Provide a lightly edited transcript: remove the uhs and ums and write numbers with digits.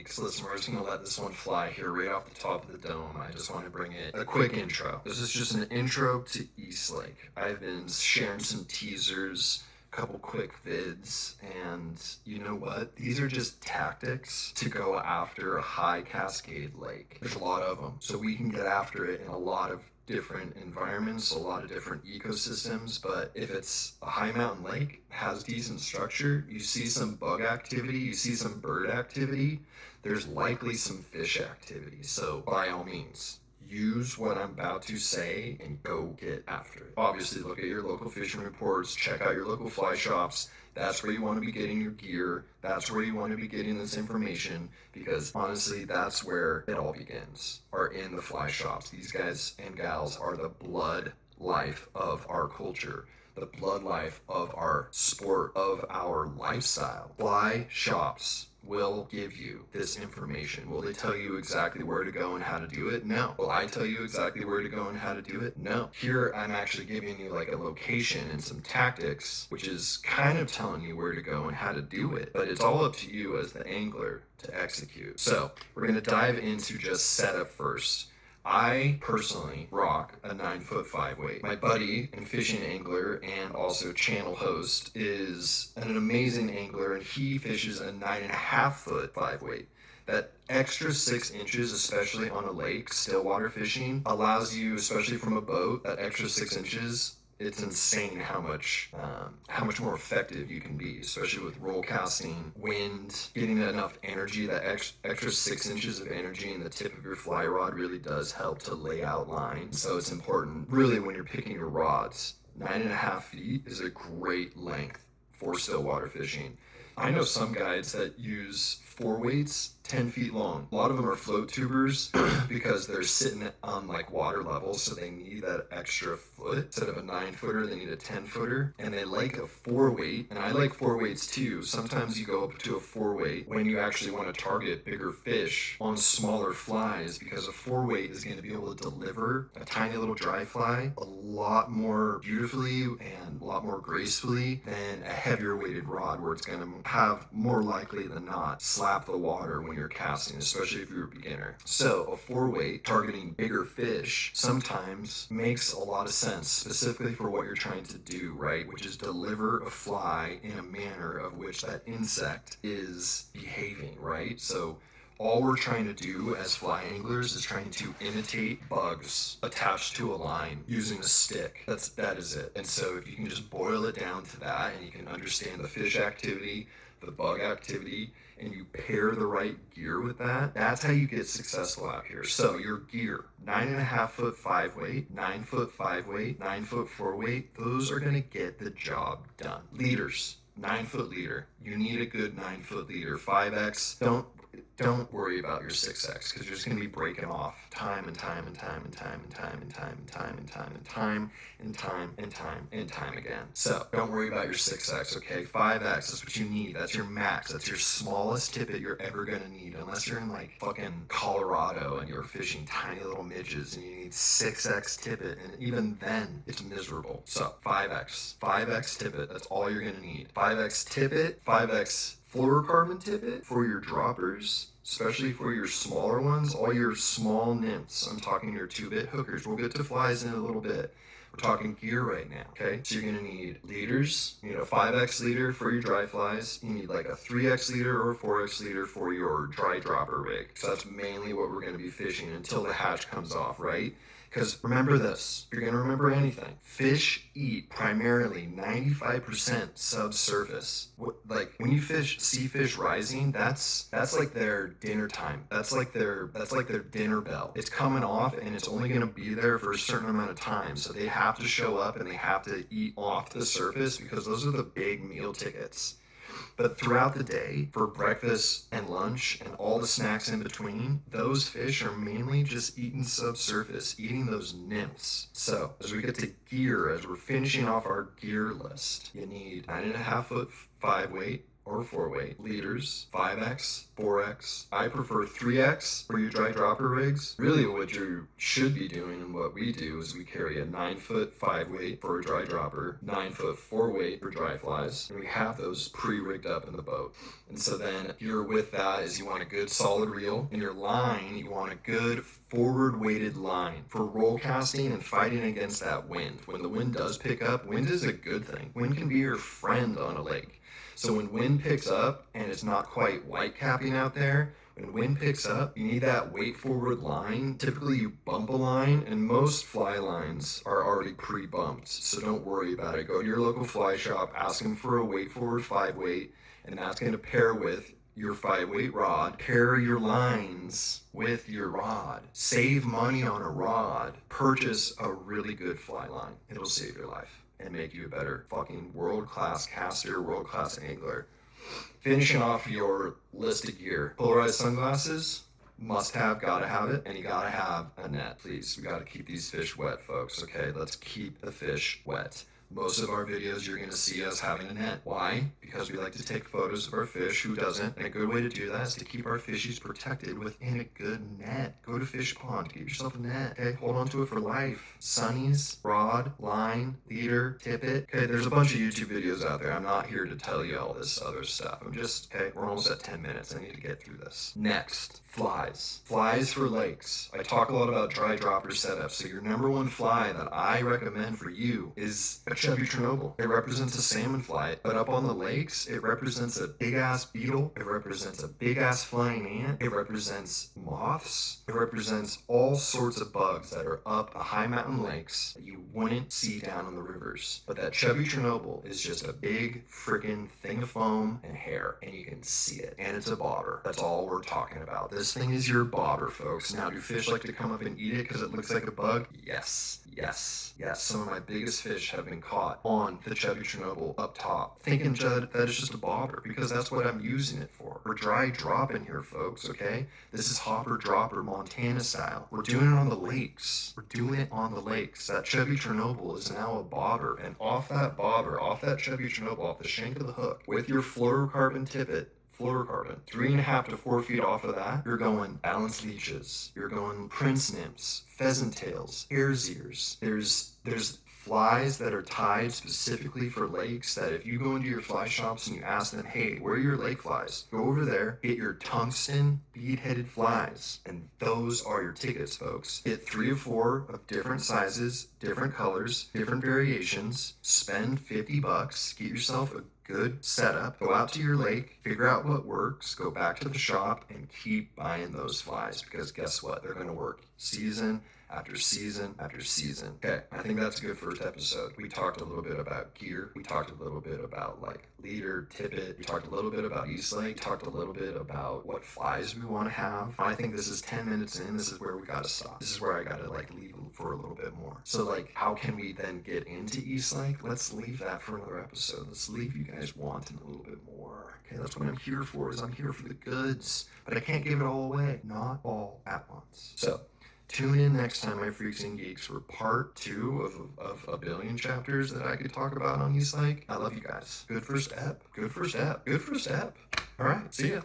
lake. So listen, we're just gonna let this one fly here right off the top of the dome. I just want to bring it a quick intro. This is just an intro to East Lake. I've been sharing some teasers, couple quick vids, and you know what? These are just tactics to go after a high cascade lake. There's a lot of them, so we can get after it in a lot of different environments, a lot of different ecosystems. But if it's a high mountain lake, has decent structure, you see some bug activity, you see some bird activity, there's likely some fish activity. So by all means, use what I'm about to say and go get after it. Obviously, look at your local fishing reports, check out your local fly shops. That's where you want to be getting your gear. That's where you want to be getting this information, because honestly, that's where it all begins, are in the fly shops. These guys and gals are the blood life of our culture, the blood life of our sport, of our lifestyle. Fly shops will give you this information. Will they tell you exactly where to go and how to do it? No. Will I tell you exactly where to go and how to do it? No. Here I'm actually giving you like a location and some tactics, which is kind of telling you where to go and how to do it, but it's all up to you as the angler to execute. So we're going to dive into just setup first. I personally rock a 9'5" 5" My buddy and fishing angler and also channel host is an amazing angler, and he fishes a 9.5" 5". That extra 6 inches, especially on a lake, stillwater fishing, allows you, especially from a boat, that extra 6 inches. It's insane how much more effective you can be, especially with roll casting, wind, getting enough energy. That extra 6 inches of energy in the tip of your fly rod really does help to lay out lines. So it's important, really, when you're picking your rods. 9.5 feet is a great length for stillwater fishing. I know some guides that use 4 weights 10 feet long. A lot of them are float tubers because they're sitting on like water level, so they need that extra foot. Instead of a 9-footer, they need a 10-footer, and they like a 4 weight. And I like 4 weights too. Sometimes you go up to a 4 weight when you actually want to target bigger fish on smaller flies, because a 4 weight is going to be able to deliver a tiny little dry fly a lot more beautifully and a lot more gracefully than a heavier weighted rod, where it's going to have, more likely than not, slap the water when you're casting, especially if you're a beginner. So a 4 weight targeting bigger fish sometimes makes a lot of sense, specifically for what you're trying to do, right? Which is deliver a fly in a manner of which that insect is behaving, right? So all we're trying to do as fly anglers is trying to imitate bugs attached to a line using a stick. That is it. And so if you can just boil it down to that, and you can understand the fish activity, the bug activity, and you pair the right gear with that, that's how you get successful out here. So your gear, 9.5" 5" 9' 5", 9' 4", those are gonna get the job done. Leaders, 9-foot leader. You need a good 9-foot leader. 5X, don't worry about your 6X, because you're just going to be breaking off time and time again. So don't worry about your 6X, okay? 5X, that's what you need. That's your max. That's your smallest tippet you're ever going to need, unless you're in like fucking Colorado and you're fishing tiny little midges and you need 6X tippet, and even then it's miserable. So 5X tippet, that's all you're going to need. 5X tippet, 5X fluorocarbon tippet for your droppers, especially for your smaller ones, all your small nymphs. I'm talking your 2-bit hookers. We'll get to flies in a little bit. We're talking gear right now, okay? So you're gonna need leaders. You need a 5X leader for your dry flies. You need like a 3X leader or a 4X leader for your dry dropper rig. So that's mainly what we're gonna be fishing until the hatch comes off, right? Because remember this, if you're going to remember anything, fish eat primarily 95% subsurface. Like when you see fish rising, that's like their dinner time. That's like their dinner bell. It's coming off, and it's only going to be there for a certain amount of time. So they have to show up and they have to eat off the surface, because those are the big meal tickets. But throughout the day, for breakfast and lunch and all the snacks in between, those fish are mainly just eating subsurface, eating those nymphs. So as we get to gear, as we're finishing off our gear list, you need 9.5" 5" or 4-weight, leaders, 5X, 4X. I prefer 3X for your dry dropper rigs. Really what you should be doing and what we do is we carry a 9-foot 5-weight for a dry dropper, 9-foot 4-weight for dry flies, and we have those pre-rigged up in the boat. And so then you're with that is you want a good solid reel. In your line, you want a good forward weighted line for roll casting and fighting against that wind. When the wind does pick up, wind is a good thing. Wind can be your friend on a lake. So when wind picks up and it's not quite white capping out there, when wind picks up, you need that weight forward line. Typically you bump a line, and most fly lines are already pre-bumped, so don't worry about it. Go to your local fly shop, ask them for a weight forward 5-weight, and that's going to pair with your 5-weight rod. Pair your lines with your rod. Save money on a rod. Purchase a really good fly line. It'll save your life and make you a better fucking world-class caster, world-class angler. Finishing off your list of gear. Polarized sunglasses, must have, gotta have it, and you gotta have a net, please. We gotta keep these fish wet, folks, okay? Let's keep the fish wet. Most of our videos, you're going to see us having a net. Why? Because we like to take photos of our fish. Who doesn't? And a good way to do that is to keep our fishies protected within a good net. Go to fish pond. Get yourself a net. Okay? Hold on to it for life. Sunnies, rod, line, leader, tippet. Okay? There's a bunch of YouTube videos out there. I'm not here to tell you all this other stuff. Okay? We're almost at 10 minutes. I need to get through this. Next, flies. Flies for lakes. I talk a lot about dry dropper setup. So your number one fly that I recommend for you is a chubby Chernobyl. It represents a salmon fly, but up on the lakes, it represents a big-ass beetle. It represents a big-ass flying ant. It represents moths. It represents all sorts of bugs that are up the high mountain lakes that you wouldn't see down in the rivers. But that chubby Chernobyl is just a big freaking thing of foam and hair, and you can see it. And it's a bobber. That's all we're talking about. This thing is your bobber, folks. Now, do fish like to come up and eat it because it looks like a bug? Yes. Yes. Yes. Some of my biggest fish have been caught on the chubby Chernobyl up top, thinking that is just a bobber because that's what I'm using it for. We're dry dropping here, folks, okay? This is hopper dropper Montana style. We're doing it on the lakes. We're doing it on the lakes. That chubby Chernobyl is now a bobber, and off that bobber, off that chubby Chernobyl, off the shank of the hook, with your fluorocarbon tippet, 3.5 to 4 feet off of that, you're going balanced leeches, you're going prince nymphs, pheasant tails, hare's ears. There's flies that are tied specifically for lakes that if you go into your fly shops and you ask them, hey, where are your lake flies? Go over there, get your tungsten bead-headed flies, and those are your tickets, folks. Get 3 or 4 of different sizes, different colors, different variations, spend $50, get yourself a good setup, go out to your lake, figure out what works, go back to the shop, and keep buying those flies because guess what? They're going to work season after season after season. Okay, I think that's a good first episode. We talked a little bit about gear. We talked a little bit about like leader, tippet. We talked a little bit about East Lake. Talked a little bit about what flies we want to have. I think this is 10 minutes in. This is where we got to stop. This is where I got to like leave for a little bit more. So like, how can we then get into East Lake? Let's leave that for another episode. Let's leave you guys wanting a little bit more. Okay, that's what I'm here for. Is I'm here for the goods, but I can't give it all away. Not all at once. So tune in next time, my freaks and geeks, for part 2 of a billion chapters that I could talk about on East Lake. I love you guys. Good first ep. Good first ep. Good first ep. All right. See ya.